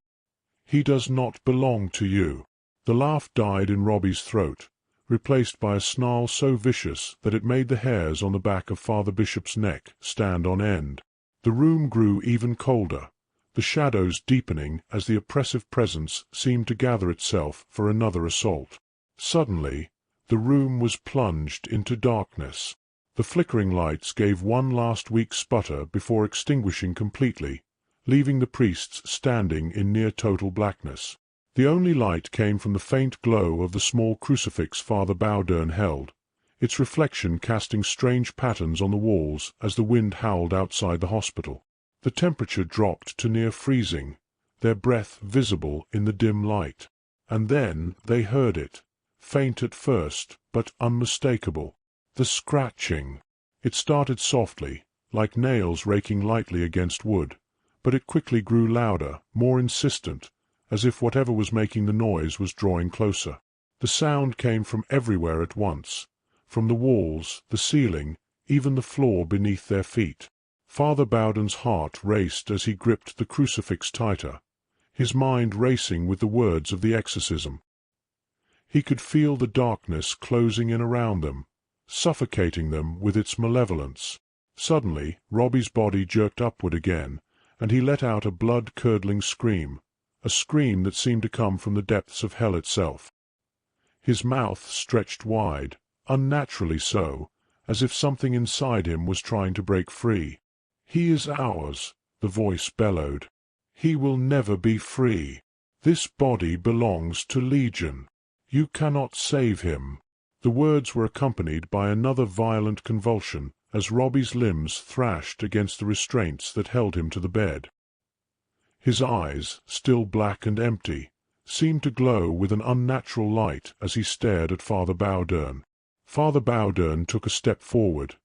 He does not belong to you." The laugh died in Robbie's throat, replaced by a snarl so vicious that it made the hairs on the back of Father Bishop's neck stand on end. The room grew even colder, the shadows deepening as the oppressive presence seemed to gather itself for another assault. Suddenly, the room was plunged into darkness. The flickering lights gave one last weak sputter before extinguishing completely, leaving the priests standing in near-total blackness. The only light came from the faint glow of the small crucifix Father Bowden held, its reflection casting strange patterns on the walls as the wind howled outside the hospital. The temperature dropped to near freezing, their breath visible in the dim light. And then they heard it, faint at first, but unmistakable. The scratching. It started softly, like nails raking lightly against wood, but it quickly grew louder, more insistent, as if whatever was making the noise was drawing closer. The sound came from everywhere at once, from the walls, the ceiling, even the floor beneath their feet. Father Bowden's heart raced as he gripped the crucifix tighter, his mind racing with the words of the exorcism. He could feel the darkness closing in around them, suffocating them with its malevolence. Suddenly, Robbie's body jerked upward again, and he let out a blood-curdling scream, a scream that seemed to come from the depths of hell itself. His mouth stretched wide, unnaturally so, as if something inside him was trying to break free. "He is ours," the voice bellowed. "He will never be free. This body belongs to Legion. You cannot save him." The words were accompanied by another violent convulsion as Robbie's limbs thrashed against the restraints that held him to the bed. His eyes, still black and empty, seemed to glow with an unnatural light as he stared at Father Bowden. Father Bowden took a step forward,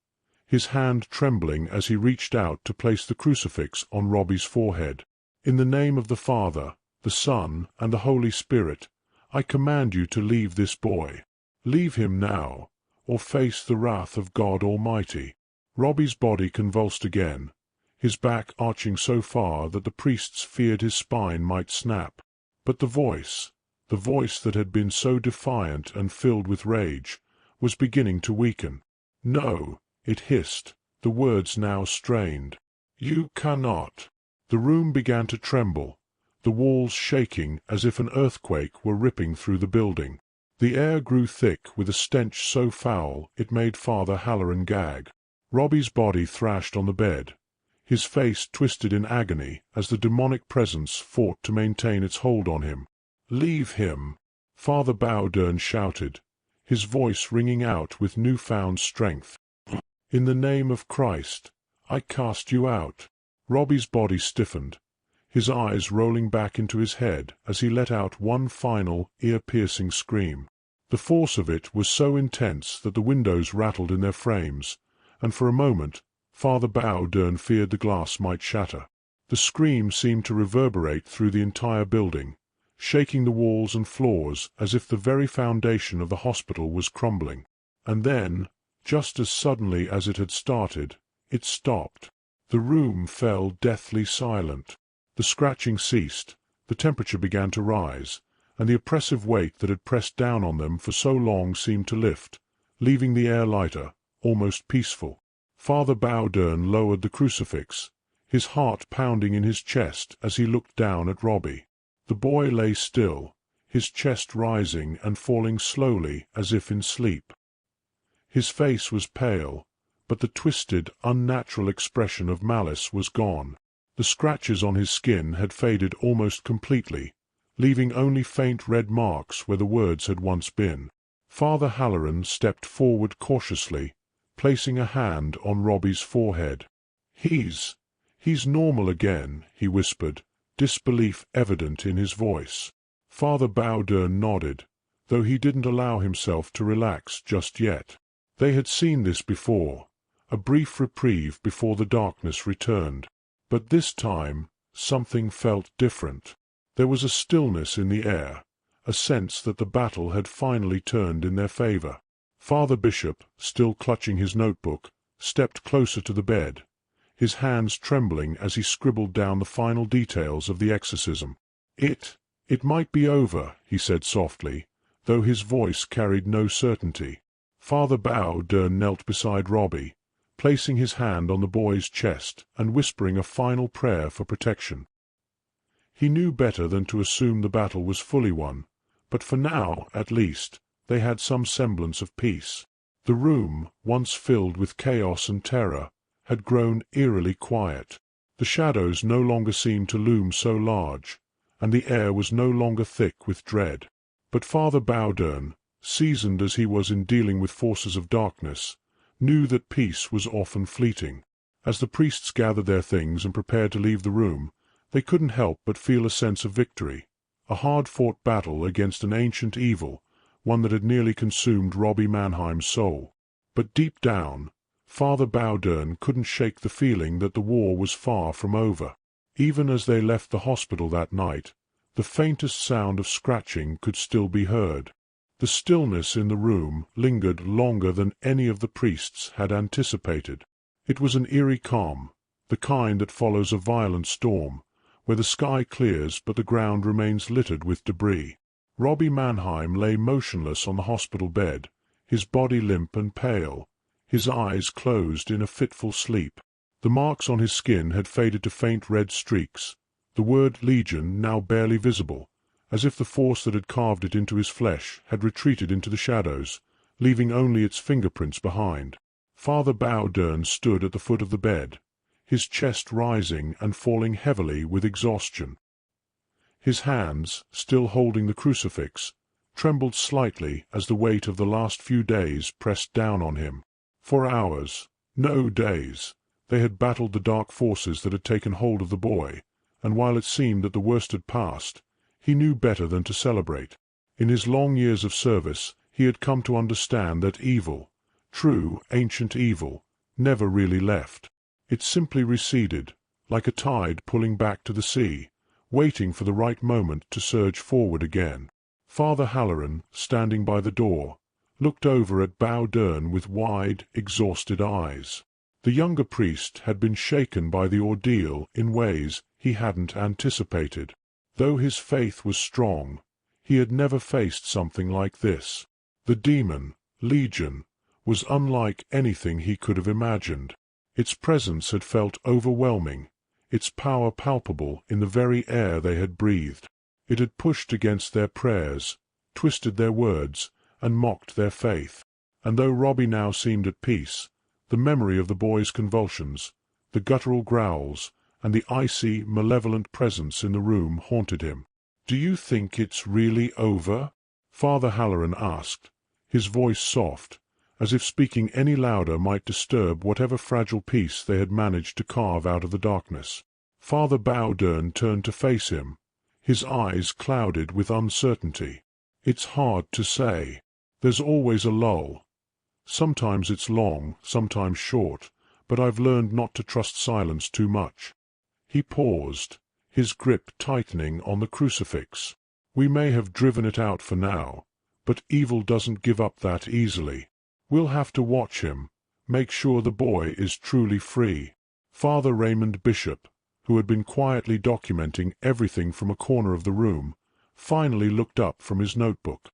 his hand trembling as he reached out to place the crucifix on Robbie's forehead. "In the name of the Father, the Son, and the Holy Spirit, I command you to leave this boy. Leave him now, or face the wrath of God Almighty." Robbie's body convulsed again, his back arching so far that the priests feared his spine might snap. But the voice that had been so defiant and filled with rage, was beginning to weaken. "No," it hissed, the words now strained. "You cannot." The room began to tremble, the walls shaking as if an earthquake were ripping through the building. The air grew thick with a stench so foul it made Father Halloran gag. Robbie's body thrashed on the bed, his face twisted in agony as the demonic presence fought to maintain its hold on him. "Leave him!" Father Bowdern shouted, his voice ringing out with newfound strength. "In the name of Christ, I cast you out." Robbie's body stiffened, his eyes rolling back into his head as he let out one final, ear-piercing scream. The force of it was so intense that the windows rattled in their frames, and for a moment Father Bowdern feared the glass might shatter. The scream seemed to reverberate through the entire building, shaking the walls and floors as if the very foundation of the hospital was crumbling. And then, just as suddenly as it had started, it stopped. The room fell deathly silent. The scratching ceased, the temperature began to rise, and the oppressive weight that had pressed down on them for so long seemed to lift, leaving the air lighter, almost peaceful. Father Bowdern lowered the crucifix, his heart pounding in his chest as he looked down at Robbie. The boy lay still, his chest rising and falling slowly as if in sleep. His face was pale, but the twisted, unnatural expression of malice was gone. The scratches on his skin had faded almost completely, leaving only faint red marks where the words had once been. Father Halloran stepped forward cautiously, placing a hand on Robbie's forehead. He's normal again," he whispered, disbelief evident in his voice. Father Bowdern nodded, though he didn't allow himself to relax just yet. They had seen this before, a brief reprieve before the darkness returned. But this time something felt different. There was a stillness in the air, a sense that the battle had finally turned in their favor. Father Bishop, still clutching his notebook, stepped closer to the bed, his hands trembling as he scribbled down the final details of the exorcism. It might be over," he said softly, though his voice carried no certainty. Father Bowdern knelt beside Robbie, placing his hand on the boy's chest and whispering a final prayer for protection. He knew better than to assume the battle was fully won, but for now, at least, they had some semblance of peace. The room, once filled with chaos and terror, had grown eerily quiet. The shadows no longer seemed to loom so large, and the air was no longer thick with dread. But Father Bowdern, seasoned as he was in dealing with forces of darkness, knew that peace was often fleeting. As the priests gathered their things and prepared to leave the room, they couldn't help but feel a sense of victory, a hard-fought battle against an ancient evil, one that had nearly consumed Robbie Mannheim's soul. But deep down, Father Bowdern couldn't shake the feeling that the war was far from over. Even as they left the hospital that night, the faintest sound of scratching could still be heard. The stillness in the room lingered longer than any of the priests had anticipated. It was an eerie calm, the kind that follows a violent storm, where the sky clears but the ground remains littered with debris. Robbie Mannheim lay motionless on the hospital bed, his body limp and pale, his eyes closed in a fitful sleep. The marks on his skin had faded to faint red streaks, the word Legion now barely visible, as if the force that had carved it into his flesh had retreated into the shadows, leaving only its fingerprints behind. Father Bowdern stood at the foot of the bed, his chest rising and falling heavily with exhaustion. His hands, still holding the crucifix, trembled slightly as the weight of the last few days pressed down on him. For hours, no days, they had battled the dark forces that had taken hold of the boy, and while it seemed that the worst had passed, he knew better than to celebrate. In his long years of service, he had come to understand that evil, true ancient evil, never really left. It simply receded, like a tide pulling back to the sea, waiting for the right moment to surge forward again. Father Halloran, standing by the door, looked over at Bowdern with wide, exhausted eyes. The younger priest had been shaken by the ordeal in ways he hadn't anticipated. Though his faith was strong, he had never faced something like this. The demon, Legion, was unlike anything he could have imagined. Its presence had felt overwhelming, its power palpable in the very air they had breathed. It had pushed against their prayers, twisted their words, and mocked their faith. And though Robbie now seemed at peace, the memory of the boy's convulsions, the guttural growls, and the icy, malevolent presence in the room haunted him. "Do you think it's really over?" Father Halloran asked, his voice soft, as if speaking any louder might disturb whatever fragile peace they had managed to carve out of the darkness. Father Bowdern turned to face him, his eyes clouded with uncertainty. "It's hard to say. There's always a lull. Sometimes it's long, sometimes short, but I've learned not to trust silence too much." He paused, his grip tightening on the crucifix. "We may have driven it out for now, but evil doesn't give up that easily. We'll have to watch him, make sure the boy is truly free." Father Raymond Bishop, who had been quietly documenting everything from a corner of the room, finally looked up from his notebook.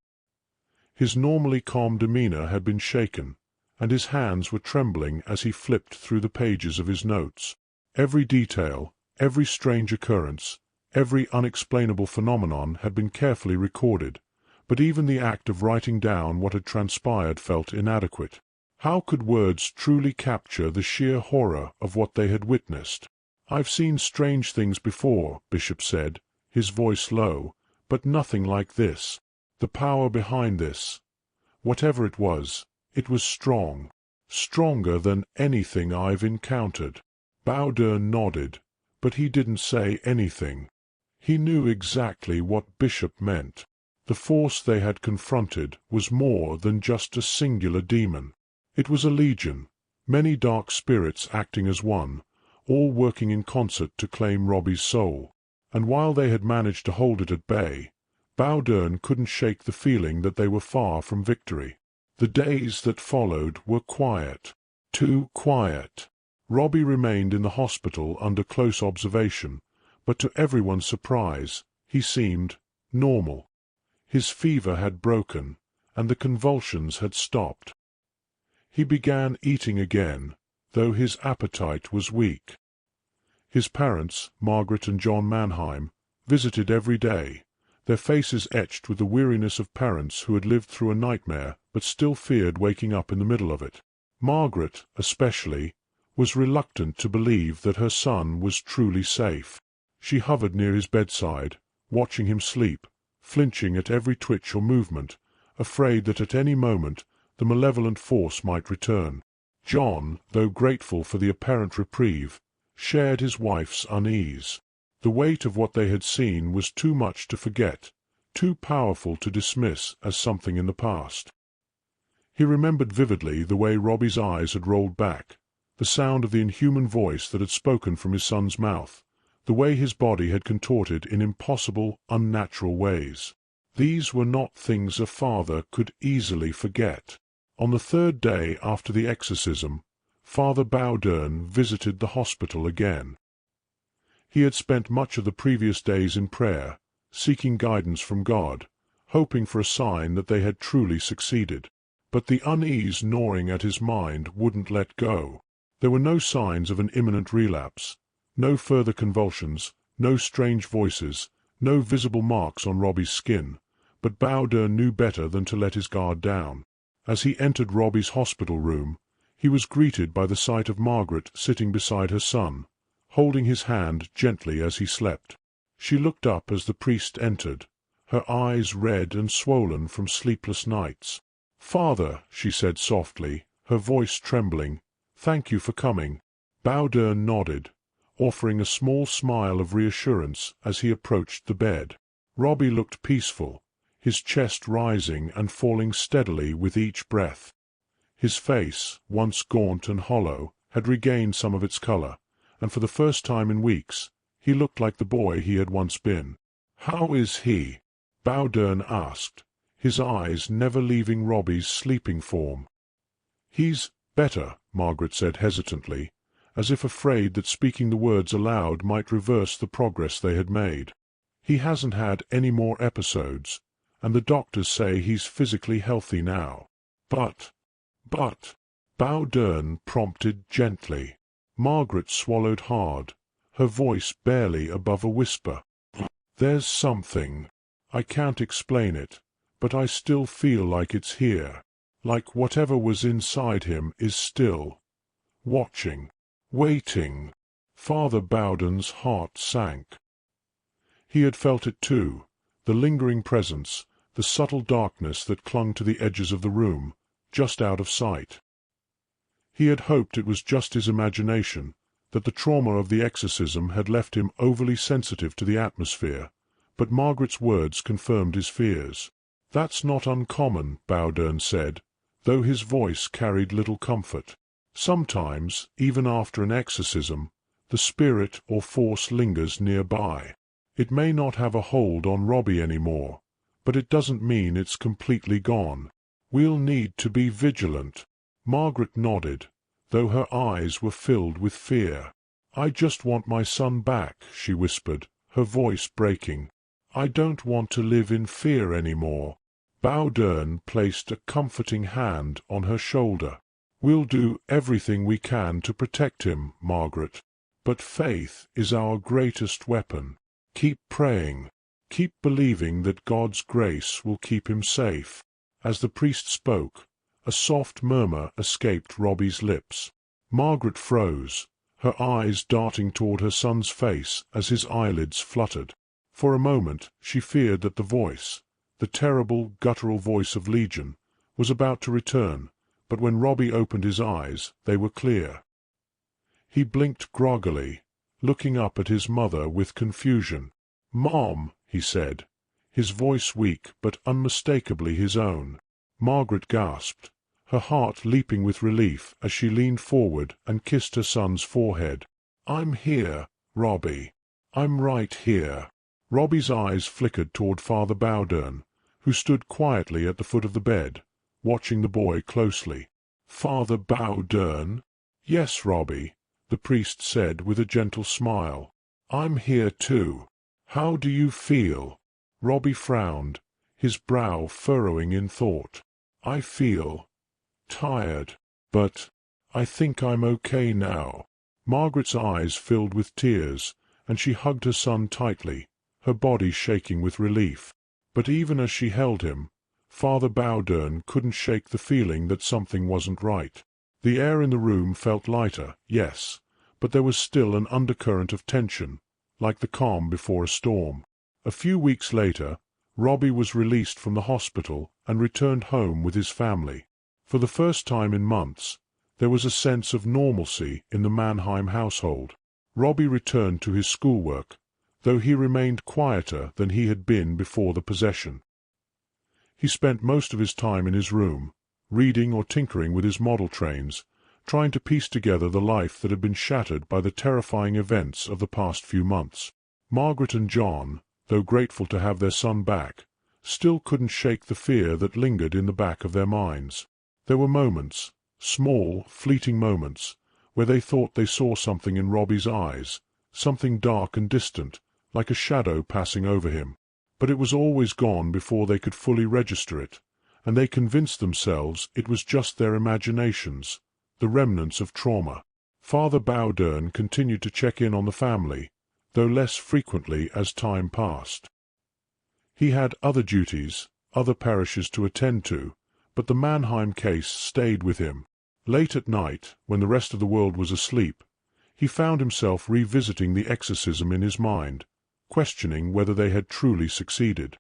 His normally calm demeanor had been shaken, and his hands were trembling as he flipped through the pages of his notes. Every detail, every strange occurrence, every unexplainable phenomenon had been carefully recorded, but even the act of writing down what had transpired felt inadequate. How could words truly capture the sheer horror of what they had witnessed? "I've seen strange things before," Bishop said, his voice low, "but nothing like this. The power behind this, whatever it was strong. Stronger than anything I've encountered." Bowdern nodded, but he didn't say anything. He knew exactly what Bishop meant. The force they had confronted was more than just a singular demon. It was a legion, many dark spirits acting as one, all working in concert to claim Robbie's soul. And while they had managed to hold it at bay, Bowdern couldn't shake the feeling that they were far from victory. The days that followed were quiet. Too quiet. Robbie remained in the hospital under close observation, but to everyone's surprise, he seemed normal. His fever had broken, and the convulsions had stopped. He began eating again, though his appetite was weak. His parents, Margaret and John Mannheim, visited every day, their faces etched with the weariness of parents who had lived through a nightmare but still feared waking up in the middle of it. Margaret, especially, was reluctant to believe that her son was truly safe. She hovered near his bedside, watching him sleep, flinching at every twitch or movement, afraid that at any moment the malevolent force might return. John, though grateful for the apparent reprieve, shared his wife's unease. The weight of what they had seen was too much to forget, too powerful to dismiss as something in the past. He remembered vividly the way Robbie's eyes had rolled back, the sound of the inhuman voice that had spoken from his son's mouth, the way his body had contorted in impossible, unnatural ways. These were not things a father could easily forget. On the third day after the exorcism, Father Bowdern visited the hospital again. He had spent much of the previous days in prayer, seeking guidance from God, hoping for a sign that they had truly succeeded. But the unease gnawing at his mind wouldn't let go. There were no signs of an imminent relapse, no further convulsions, no strange voices, no visible marks on Robbie's skin, but Bowdern knew better than to let his guard down. As he entered Robbie's hospital room, he was greeted by the sight of Margaret sitting beside her son, holding his hand gently as he slept. She looked up as the priest entered, her eyes red and swollen from sleepless nights. "Father," she said softly, her voice trembling, "thank you for coming." Bowdern nodded, offering a small smile of reassurance as he approached the bed. Robbie looked peaceful, his chest rising and falling steadily with each breath. His face, once gaunt and hollow, had regained some of its color, and for the first time in weeks he looked like the boy he had once been. "How is he?" Bowdern asked, his eyes never leaving Robbie's sleeping form. "He's better," Margaret said hesitantly, as if afraid that speaking the words aloud might reverse the progress they had made. "He hasn't had any more episodes, and the doctors say he's physically healthy now. But, Bowdern prompted gently. Margaret swallowed hard, her voice barely above a whisper. "There's something. I can't explain it, but I still feel like it's here, like whatever was inside him is still watching, waiting. Father Bowden's heart sank. He had felt it too, the lingering presence, the subtle darkness that clung to the edges of the room, just out of sight. He had hoped it was just his imagination, that the trauma of the exorcism had left him overly sensitive to the atmosphere, but Margaret's words confirmed his fears. "That's not uncommon," Bowden said, though his voice carried little comfort. "Sometimes, even after an exorcism, the spirit or force lingers nearby. It may not have a hold on Robbie anymore, but it doesn't mean it's completely gone. We'll need to be vigilant." Margaret nodded, though her eyes were filled with fear. "I just want my son back," she whispered, her voice breaking. "I don't want to live in fear anymore." Bowden placed a comforting hand on her shoulder. "We'll do everything we can to protect him, Margaret. But faith is our greatest weapon. Keep praying. Keep believing that God's grace will keep him safe." As the priest spoke, a soft murmur escaped Robbie's lips. Margaret froze, her eyes darting toward her son's face as his eyelids fluttered. For a moment she feared that the voice, the terrible, guttural voice of Legion, was about to return, but when Robbie opened his eyes, they were clear. He blinked groggily, looking up at his mother with confusion. "Mom," he said, his voice weak but unmistakably his own. Margaret gasped, her heart leaping with relief as she leaned forward and kissed her son's forehead. "I'm here, Robbie. I'm right here." Robbie's eyes flickered toward Father Bowden, who stood quietly at the foot of the bed, watching the boy closely. "Father Bowden?" "Yes, Robbie," the priest said with a gentle smile. "I'm here too. How do you feel?" Robbie frowned, his brow furrowing in thought. "I feel tired, but I think I'm okay now." Margaret's eyes filled with tears, and she hugged her son tightly, her body shaking with relief. But even as she held him, Father Bowden couldn't shake the feeling that something wasn't right. The air in the room felt lighter, yes, but there was still an undercurrent of tension, like the calm before a storm. A few weeks later, Robbie was released from the hospital and returned home with his family. For the first time in months, there was a sense of normalcy in the Mannheim household. Robbie returned to his schoolwork, though he remained quieter than he had been before the possession. He spent most of his time in his room, reading or tinkering with his model trains, trying to piece together the life that had been shattered by the terrifying events of the past few months. Margaret and John, though grateful to have their son back, still couldn't shake the fear that lingered in the back of their minds. There were moments, small, fleeting moments, where they thought they saw something in Robbie's eyes, something dark and distant, like a shadow passing over him. But it was always gone before they could fully register it, and they convinced themselves it was just their imaginations, the remnants of trauma. Father Bowden continued to check in on the family, though less frequently as time passed. He had other duties, other parishes to attend to, but the Mannheim case stayed with him. Late at night, when the rest of the world was asleep, he found himself revisiting the exorcism in his mind, questioning whether they had truly succeeded.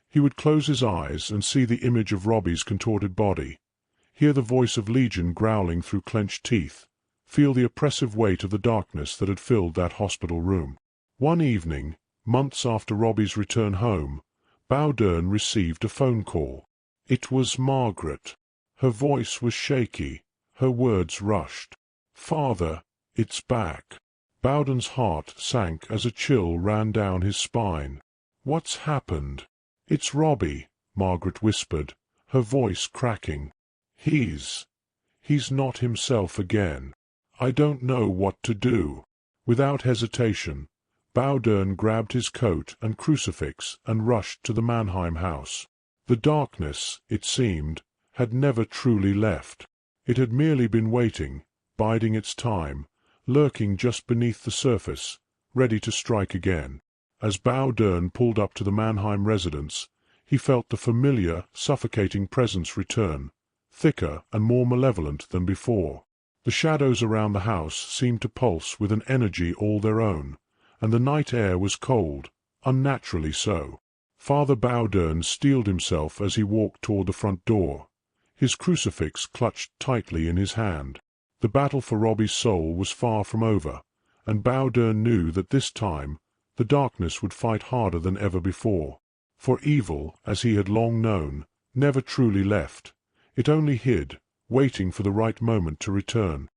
He would close his eyes and see the image of Robbie's contorted body, hear the voice of Legion growling through clenched teeth, feel the oppressive weight of the darkness that had filled that hospital room. One evening, months after Robbie's return home, Bowden received a phone call. It was Margaret. Her voice was shaky, her words rushed. "Father, it's back." Bowden's heart sank as a chill ran down his spine. "What's happened?" "It's Robbie," Margaret whispered, her voice cracking. He's not himself again. I don't know what to do." Without hesitation, Bowden grabbed his coat and crucifix and rushed to the Mannheim house. The darkness, it seemed, had never truly left. It had merely been waiting, biding its time, lurking just beneath the surface, ready to strike again. As Bowden pulled up to the Mannheim residence, He felt the familiar, suffocating presence return, thicker and more malevolent than before. The shadows around the house seemed to pulse with an energy all their own, and the night air was cold, unnaturally so. Father Bowdern steeled himself as he walked toward the front door, his crucifix clutched tightly in his hand. The battle for Robbie's soul was far from over, and Bowdern knew that this time the darkness would fight harder than ever before. For evil, as he had long known, never truly left. It only hid, waiting for the right moment to return.